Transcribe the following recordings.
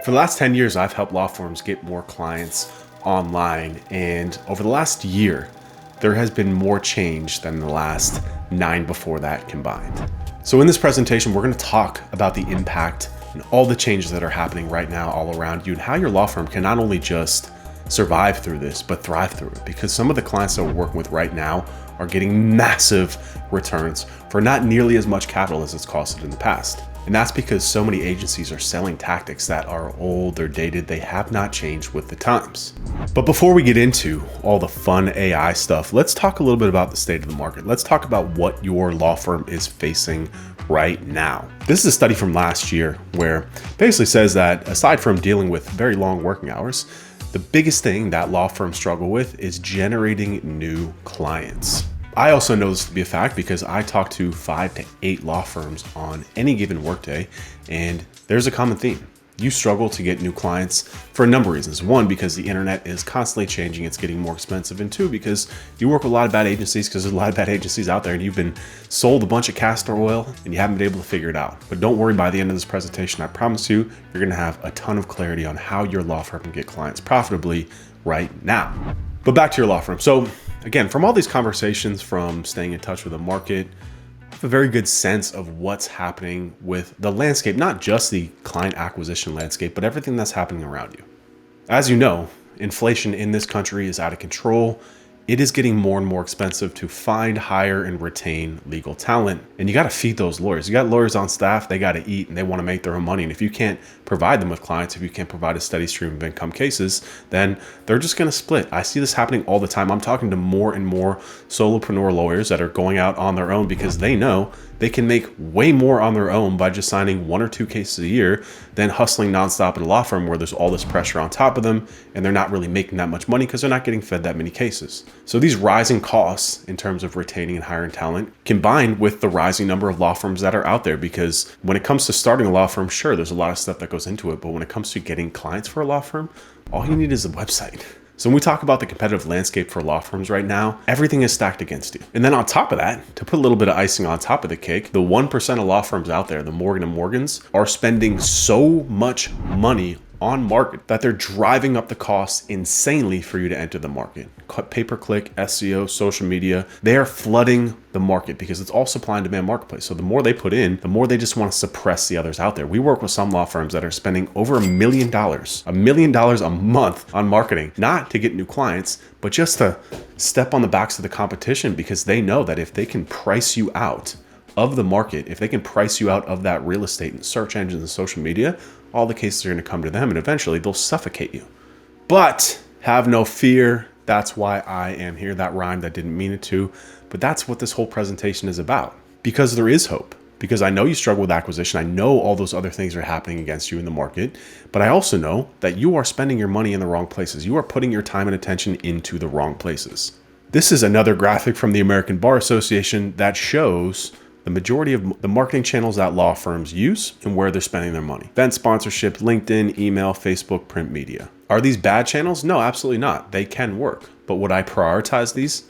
For the last 10 years, I've helped law firms get more clients online. And over the last year, there has been more change than the last 9 before that combined. So in this presentation, we're going to talk about the impact and all the changes that are happening right now all around you and how your law firm can not only just survive through this, but thrive through it. Because some of the clients that we're working with right now are getting massive returns for not nearly as much capital as it's costed in the past. And that's because so many agencies are selling tactics that are old, they're dated, they have not changed with the times. But before we get into all the fun AI stuff, let's talk a little bit about the state of the market. Let's talk about what your law firm is facing right now. This is a study from last year where basically says that aside from dealing with very long working hours, the biggest thing that law firms struggle with is generating new clients. I also know this to be a fact because I talk to 5 to 8 law firms on any given workday, and there's a common theme. You struggle to get new clients for a number of reasons. 1, because the internet is constantly changing, it's getting more expensive. And 2, because you work with a lot of bad agencies because there's a lot of bad agencies out there and you've been sold a bunch of castor oil and you haven't been able to figure it out. But don't worry, by the end of this presentation, I promise you, you're gonna have a ton of clarity on how your law firm can get clients profitably right now. But back to your law firm. So again, from all these conversations, from staying in touch with the market, I have a very good sense of what's happening with the landscape, not just the client acquisition landscape, but everything that's happening around you. As you know, inflation in this country is out of control. It is getting more and more expensive to find, hire, and retain legal talent. And you got to feed those lawyers. You got lawyers on staff, they got to eat and they want to make their own money. And if you can't provide them with clients, if you can't provide a steady stream of income cases, then they're just going to split. I see this happening all the time. I'm talking to more and more solopreneur lawyers that are going out on their own because they know they can make way more on their own by just signing 1 or 2 cases a year than hustling nonstop at a law firm where there's all this pressure on top of them and they're not really making that much money because they're not getting fed that many cases. So these rising costs in terms of retaining and hiring talent combined with the rising number of law firms that are out there, because when it comes to starting a law firm, sure, there's a lot of stuff that goes into it, but when it comes to getting clients for a law firm, all you need is a website. So when we talk about the competitive landscape for law firms right now, everything is stacked against you. And then on top of that, to put a little bit of icing on top of the cake, the 1% of law firms out there, the Morgan & Morgans, are spending so much money on market that they're driving up the costs insanely for you to enter the market. Pay-per-click, SEO, social media, they are flooding the market because it's all supply and demand marketplace. So the more they put in, the more they just want to suppress the others out there. We work with some law firms that are spending over $1 million a month on marketing, not to get new clients, but just to step on the backs of the competition because they know that if they can price you out of the market, if they can price you out of that real estate and search engines and social media, all the cases are going to come to them and eventually they'll suffocate you. But have no fear. That's why I am here. That rhymed, I didn't mean it to, but that's what this whole presentation is about. Because there is hope. Because I know you struggle with acquisition. I know all those other things are happening against you in the market, but I also know that you are spending your money in the wrong places. You are putting your time and attention into the wrong places. This is another graphic from the American Bar Association that shows the majority of the marketing channels that law firms use and where they're spending their money. Event sponsorship, LinkedIn, email, Facebook, print media. Are these bad channels? No, absolutely not. They can work. But would I prioritize these?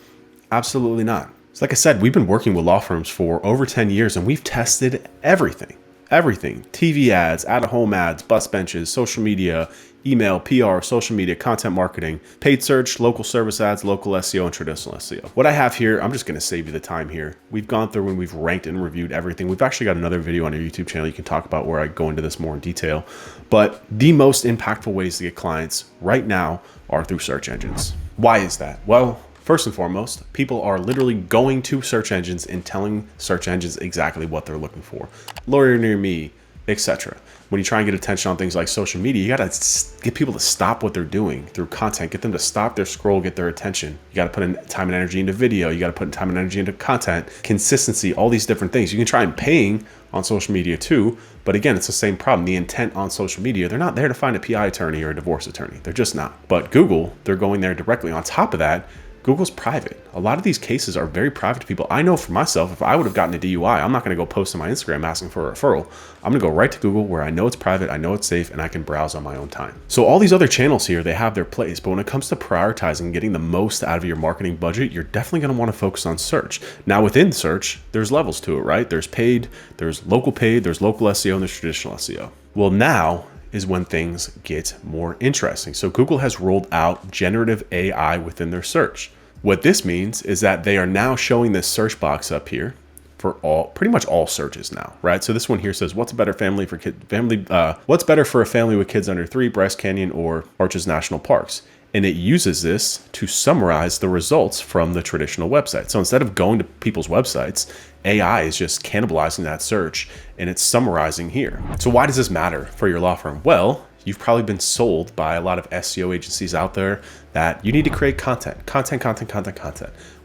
Absolutely not. So like I said, we've been working with law firms for over 10 years and we've tested everything. TV ads, out-of-home ads, bus benches, social media, email, PR, social media, content marketing, paid search, local service ads, local SEO, and traditional SEO. What I have here, I'm just going to save you the time here. We've gone through and we've ranked and reviewed everything. We've actually got another video on our YouTube channel you can talk about where I go into this more in detail. But the most impactful ways to get clients right now are through search engines. Why is that? Well, first and foremost, people are literally going to search engines and telling search engines exactly what they're looking for. Lawyer near me, etc. When you try and get attention on things like social media, you got to get people to stop what they're doing through content, get them to stop their scroll, get their attention. You got to put in time and energy into video. You got to put in time and energy into content, consistency, all these different things. You can try and paying on social media too, but again, it's the same problem. The intent on social media, they're not there to find a PI attorney or a divorce attorney. They're just not. But Google, they're going there directly. On top of that, Google's private. A lot of these cases are very private to people. I know for myself, if I would have gotten a DUI, I'm not going to go post on my Instagram asking for a referral. I'm going to go right to Google where I know it's private, I know it's safe, and I can browse on my own time. So all these other channels here, they have their place. But when it comes to prioritizing and getting the most out of your marketing budget, you're definitely going to want to focus on search. Now within search, there's levels to it, right? There's paid, there's local SEO, and there's traditional SEO. Well, now is when things get more interesting. So Google has rolled out generative AI within their search. What this means is that they are now showing this search box up here for pretty much all searches now, right? So this one here says, what's better what's better for a family with kids under 3, Bryce Canyon or Arches National Parks? And it uses this to summarize the results from the traditional website. So instead of going to people's websites, AI is just cannibalizing that search and it's summarizing here. So why does this matter for your law firm? Well, you've probably been sold by a lot of SEO agencies out there that you need to create content.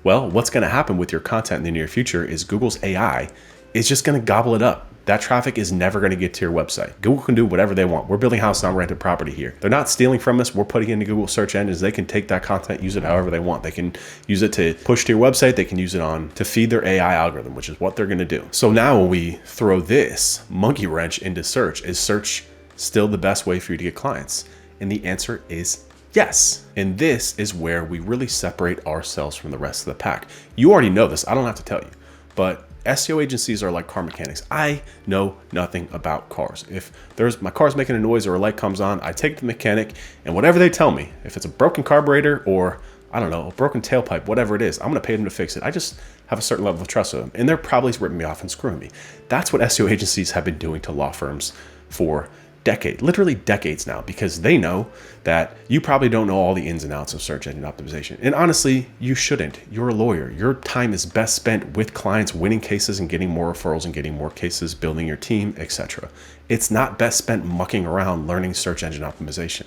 Well, what's going to happen with your content in the near future is Google's AI is just going to gobble it up. That traffic is never going to get to your website. Google can do whatever they want. We're building houses on rented property here. They're not stealing from us. We're putting it into Google search engines. They can take that content, use it however they want. They can use it to push to your website. They can use it to feed their AI algorithm, which is what they're going to do. So now when we throw this monkey wrench into search, is search still the best way for you to get clients? And the answer is yes. And this is where we really separate ourselves from the rest of the pack. You already know this. I don't have to tell you, but SEO agencies are like car mechanics. I know nothing about cars. If my car's making a noise or a light comes on, I take it to the mechanic, and whatever they tell me, if it's a broken carburetor or I don't know, a broken tailpipe, whatever it is, I'm going to pay them to fix it. I just have a certain level of trust with them, and they're probably ripping me off and screwing me. That's what SEO agencies have been doing to law firms for literally decades now, because they know that you probably don't know all the ins and outs of search engine optimization. And honestly, you shouldn't. You're a lawyer. Your time is best spent with clients, winning cases and getting more referrals and getting more cases, building your team, etc. It's not best spent mucking around learning search engine optimization.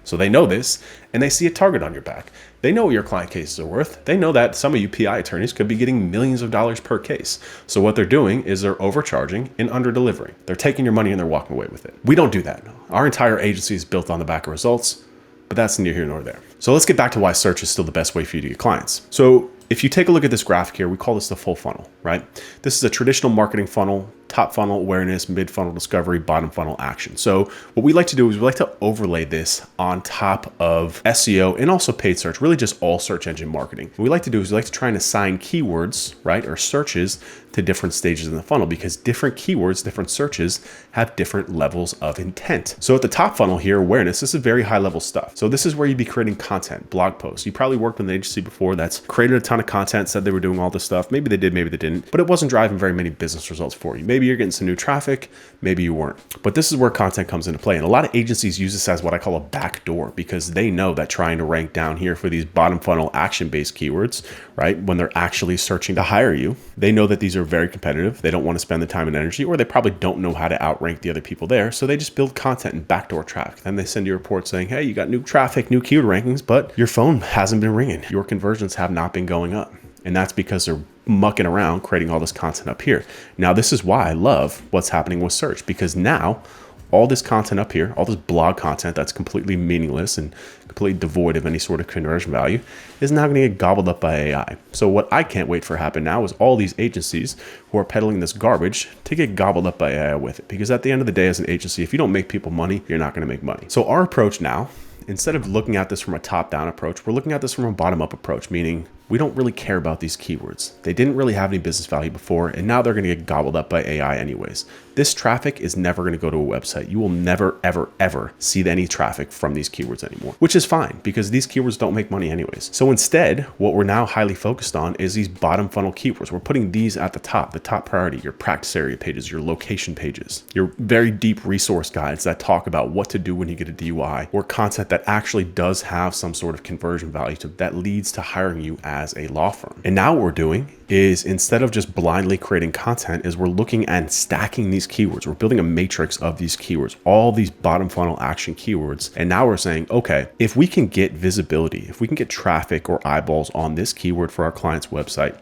So they know this, and they see a target on your back. They know what your client cases are worth. They know that some of you PI attorneys could be getting millions of dollars per case. So what they're doing is they're overcharging and under-delivering. They're taking your money and they're walking away with it. We don't do that. Our entire agency is built on the back of results, but that's neither here nor there. So let's get back to why search is still the best way for you to get clients. So if you take a look at this graphic here, we call this the full funnel, right? This is a traditional marketing funnel: top funnel awareness, mid funnel discovery, bottom funnel action. So what we like to do is we like to overlay this on top of SEO and also paid search, really just all search engine marketing. What we like to do is we like to try and assign keywords, right, or searches to different stages in the funnel, because different keywords, different searches have different levels of intent. So at the top funnel here, awareness, this is very high level stuff. So this is where you'd be creating content, blog posts. You probably worked with an agency before that's created a ton of content, said they were doing all this stuff. Maybe they did, maybe they didn't, but it wasn't driving very many business results for you. Maybe you're getting some new traffic, maybe you weren't. But this is where content comes into play. And a lot of agencies use this as what I call a back door, because they know that trying to rank down here for these bottom funnel action-based keywords, right, when they're actually searching to hire you, they know that these are very competitive. They don't want to spend the time and energy, or they probably don't know how to outrank the other people there. So they just build content and backdoor traffic. Then they send you a report saying, hey, you got new traffic, new keyword rankings, but your phone hasn't been ringing. Your conversions have not been going up. And that's because they're mucking around creating all this content up here. Now, this is why I love what's happening with search, because now all this content up here, all this blog content that's completely meaningless and completely devoid of any sort of conversion value, is now going to get gobbled up by AI. So what I can't wait for happen now is all these agencies who are peddling this garbage to get gobbled up by AI with it. Because at the end of the day, as an agency, if you don't make people money, you're not going to make money. So our approach now, instead of looking at this from a top-down approach, we're looking at this from a bottom-up approach, meaning we don't really care about these keywords. They didn't really have any business value before, and now they're going to get gobbled up by AI anyways. This traffic is never going to go to a website. You will never, ever, ever see any traffic from these keywords anymore, which is fine because these keywords don't make money anyways. So instead, what we're now highly focused on is these bottom funnel keywords. We're putting these at the top priority, your practice area pages, your location pages, your very deep resource guides that talk about what to do when you get a DUI, or content that actually does have some sort of conversion value that leads to hiring you as a law firm. And now what we're doing is, instead of just blindly creating content, is we're looking and stacking these keywords. We're building a matrix of these keywords, all these bottom funnel action keywords. And now we're saying, okay, if we can get visibility, if we can get traffic or eyeballs on this keyword for our client's website,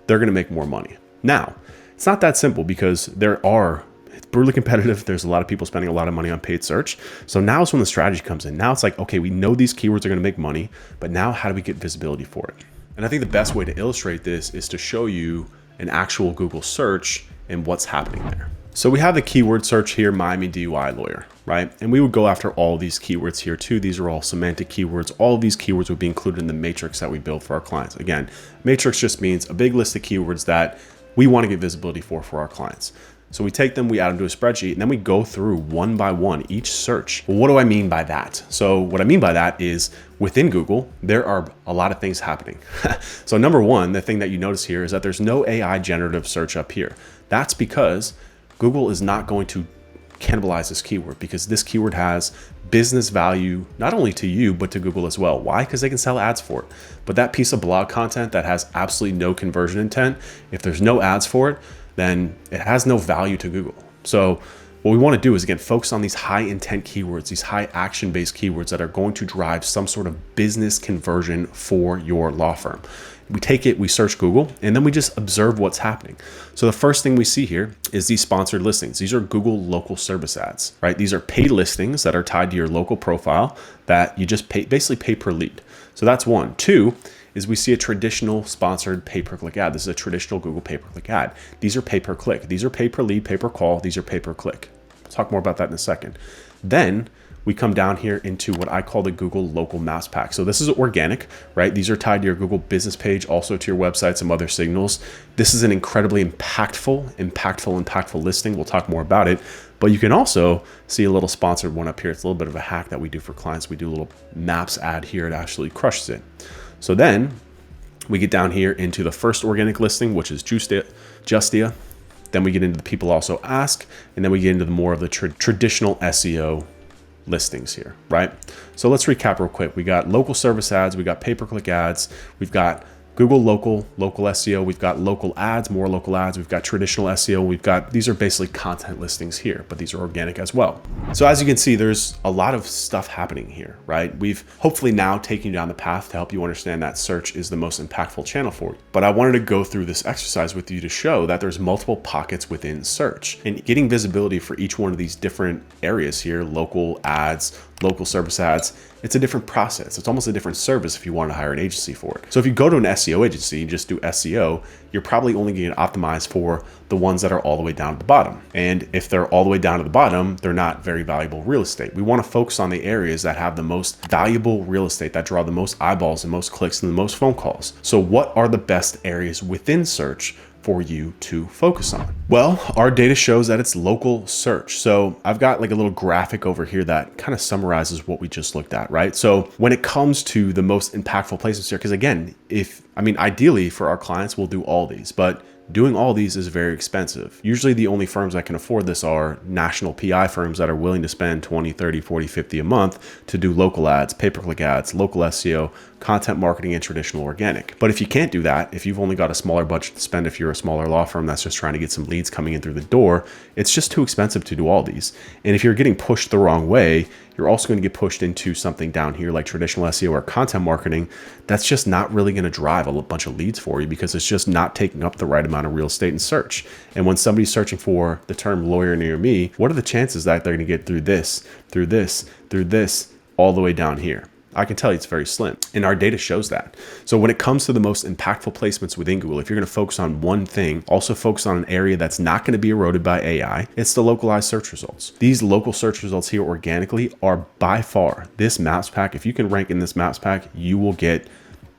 they're going to make more money. Now, it's not that simple, because it's brutally competitive. There's a lot of people spending a lot of money on paid search. So now is when the strategy comes in. Now it's like, okay, we know these keywords are going to make money, but now how do we get visibility for it? And I think the best way to illustrate this is to show you an actual Google search and what's happening there. So we have the keyword search here, Miami DUI lawyer, right? And we would go after all these keywords here too. These are all semantic keywords. All of these keywords would be included in the matrix that we build for our clients. Again, matrix just means a big list of keywords that we want to get visibility for our clients. So we take them, we add them to a spreadsheet, and then we go through one by one each search. Well, what do I mean by that? So what I mean by that is within Google, there are a lot of things happening. So number one, the thing that you notice here is that there's no AI generative search up here. That's because Google is not going to cannibalize this keyword, because this keyword has business value, not only to you, but to Google as well. Why? Because they can sell ads for it. But that piece of blog content that has absolutely no conversion intent, if there's no ads for it, then it has no value to Google. So what we want to do is, again, focus on these high intent keywords, these high action based keywords that are going to drive some sort of business conversion for your law firm. We take it, we search Google, and then we just observe what's happening. So the first thing we see here is these sponsored listings. These are Google local service ads, right? These are paid listings that are tied to your local profile that you just basically pay per lead. So that's one. Two is we see a traditional sponsored pay-per-click ad. This is a traditional Google pay-per-click ad. These are pay-per-click. These are pay-per-lead, pay-per-call. These are pay-per-click. We'll talk more about that in a second. Then we come down here into what I call the Google Local Maps Pack. So this is organic, right? These are tied to your Google business page, also to your website, some other signals. This is an incredibly impactful listing. We'll talk more about it, but you can also see a little sponsored one up here. It's a little bit of a hack that we do for clients. We do a little maps ad here. It actually crushes it. So then we get down here into the first organic listing, which is Justia. Then we get into the people also ask, and then we get into the more of the traditional SEO listings here, right? So let's recap real quick. We got local service ads, we got pay-per-click ads, we've got Google local SEO, we've got local ads, more local ads, we've got traditional SEO, these are basically content listings here, but these are organic as well. So as you can see, there's a lot of stuff happening here, right? We've hopefully now taken you down the path to help you understand that search is the most impactful channel for you. But I wanted to go through this exercise with you to show that there's multiple pockets within search, and getting visibility for each one of these different areas here, local ads, local service ads, it's a different process. It's almost a different service if you want to hire an agency for it. So if you go to an SEO agency and just do SEO, you're probably only going to optimize for the ones that are all the way down at the bottom. And if they're all the way down to the bottom, they're not very valuable real estate. We want to focus on the areas that have the most valuable real estate, that draw the most eyeballs and most clicks and the most phone calls. So what are the best areas within search for you to focus on? Well, our data shows that it's local search. So I've got like a little graphic over here that kind of summarizes what we just looked at, right? So when it comes to the most impactful places here, because again, ideally for our clients, we'll do all these, but doing all these is very expensive. Usually the only firms that can afford this are national PI firms that are willing to spend 20, 30, 40, 50 a month to do local ads, pay-per-click ads, local SEO, content marketing, and traditional organic. But if you can't do that, if you've only got a smaller budget to spend, if you're a smaller law firm that's just trying to get some leads coming in through the door, it's just too expensive to do all these. And if you're getting pushed the wrong way, you're also going to get pushed into something down here like traditional SEO or content marketing that's just not really going to drive a bunch of leads for you, because it's just not taking up the right amount of real estate in search. And when somebody's searching for the term lawyer near me, what are the chances that they're going to get through this, all the way down here? I can tell you it's very slim, and our data shows that. So when it comes to the most impactful placements within Google, if you're going to focus on one thing, also focus on an area that's not going to be eroded by AI, it's the localized search results. These local search results here organically are by far this Maps Pack. If you can rank in this Maps Pack, you will get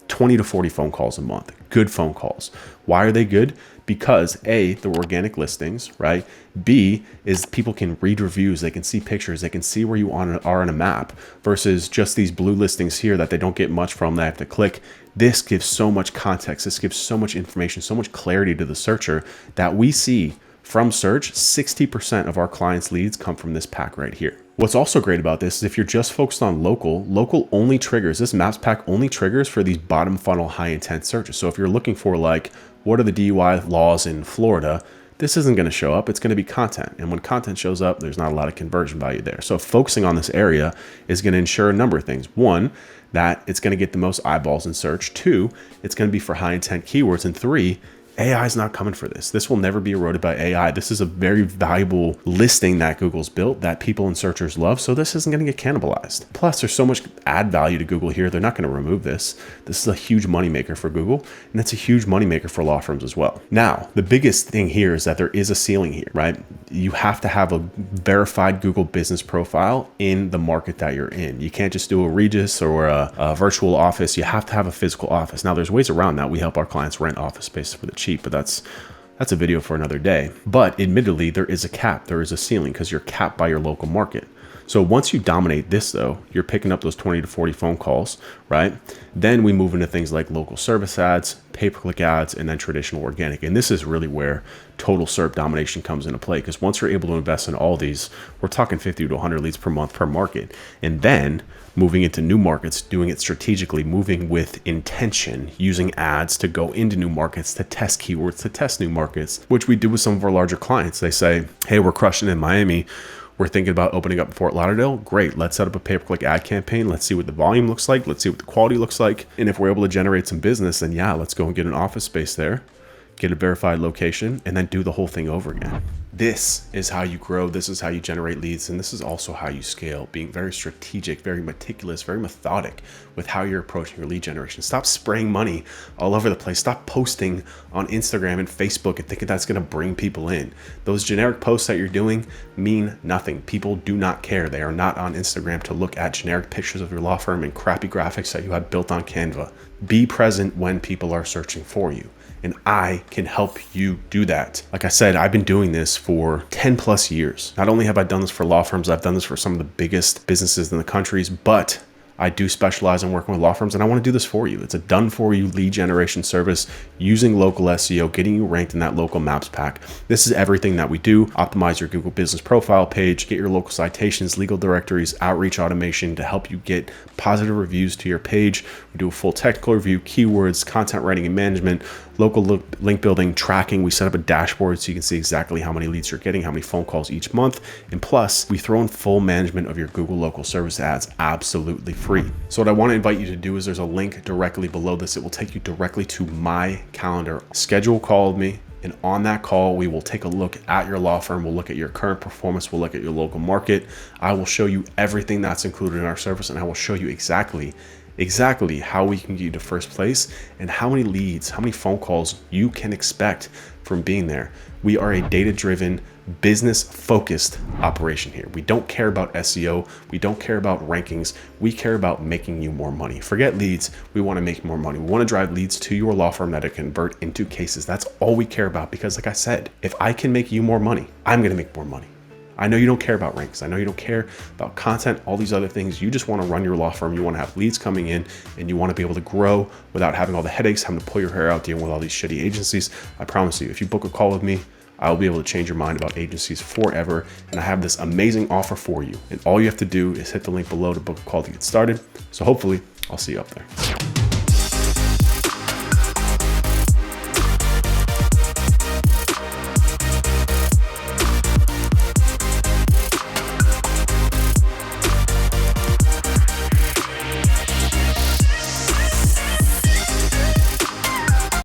20 to 40 phone calls a month, good phone calls. Why are they good? Because A, they're organic listings, right? B is people can read reviews, they can see pictures, they can see where you are on a map, versus just these blue listings here that they don't get much from, they have to click. This gives so much context, this gives so much information, so much clarity to the searcher that we see from search, 60% of our clients' leads come from this pack right here. What's also great about this is if you're just focused on local only triggers. This Maps Pack only triggers for these bottom funnel high intent searches. So if you're looking for like, what are the DUI laws in Florida? This isn't going to show up. It's going to be content. And when content shows up, there's not a lot of conversion value there. So focusing on this area is going to ensure a number of things. One, that it's going to get the most eyeballs in search. Two, it's going to be for high intent keywords. And three, AI is not coming for this. This will never be eroded by AI. This is a very valuable listing that Google's built that people and searchers love. So this isn't going to get cannibalized. Plus, there's so much ad value to Google here. They're not going to remove this. This is a huge moneymaker for Google, and it's a huge moneymaker for law firms as well. Now, the biggest thing here is that there is a ceiling here, right? You have to have a verified Google business profile in the market that you're in. You can't just do a Regus or a virtual office. You have to have a physical office. Now, there's ways around that. We help our clients rent office space for the cheap, but that's That's a video for another day. But admittedly, there is a cap, there is a ceiling because you're capped by your local market. So once you dominate this though, you're picking up those 20 to 40 phone calls, right? Then we move into things like local service ads, pay-per-click ads, and then traditional organic. And this is really where total SERP domination comes into play, because once you're able to invest in all these, we're talking 50 to 100 leads per month per market. And then moving into new markets, doing it strategically, moving with intention, using ads to go into new markets, to test keywords, to test new markets, which we do with some of our larger clients. They say, hey, we're crushing in Miami. We're thinking about opening up in Fort Lauderdale. Great. Let's set up a pay-per-click ad campaign. Let's see what the volume looks like. Let's see what the quality looks like. And if we're able to generate some business, then yeah, let's go and get an office space there, get a verified location, and then do the whole thing over again. This is how you grow. This is how you generate leads. And this is also how you scale, being very strategic, very meticulous, very methodic with how you're approaching your lead generation. Stop spraying money all over the place. Stop posting on Instagram and Facebook and thinking that's going to bring people in. Those generic posts that you're doing mean nothing. People do not care. They are not on Instagram to look at generic pictures of your law firm and crappy graphics that you have built on Canva. Be present when people are searching for you. And I can help you do that. Like I said, I've been doing this for 10 plus years. Not only have I done this for law firms, I've done this for some of the biggest businesses in the countries, but I do specialize in working with law firms, and I want to do this for you. It's a done for you lead generation service using local SEO, getting you ranked in that local maps pack. This is everything that we do. Optimize your Google business profile page, get your local citations, legal directories, outreach automation to help you get positive reviews to your page. We do a full technical review, keywords, content writing and management, local link building, tracking. We set up a dashboard so you can see exactly how many leads you're getting, how many phone calls each month. And plus, we throw in full management of your Google local service ads absolutely free. So what I want to invite you to do is there's a link directly below this. It will take you directly to my calendar. Schedule a call with me. And on that call, we will take a look at your law firm. We'll look at your current performance. We'll look at your local market. I will show you everything that's included in our service, and I will show you exactly how we can get you to first place and how many leads, how many phone calls you can expect from being there. We are a data-driven, business-focused operation here. We don't care about SEO. We don't care about rankings. We care about making you more money. Forget leads. We want to make more money. We want to drive leads to your law firm that it convert into cases. That's all we care about, because like I said, if I can make you more money, I'm going to make more money. I know you don't care about ranks. I know you don't care about content, all these other things. You just want to run your law firm. You want to have leads coming in, and you want to be able to grow without having all the headaches, having to pull your hair out, dealing with all these shitty agencies. I promise you, if you book a call with me, I'll be able to change your mind about agencies forever. And I have this amazing offer for you. And all you have to do is hit the link below to book a call to get started. So hopefully I'll see you up there.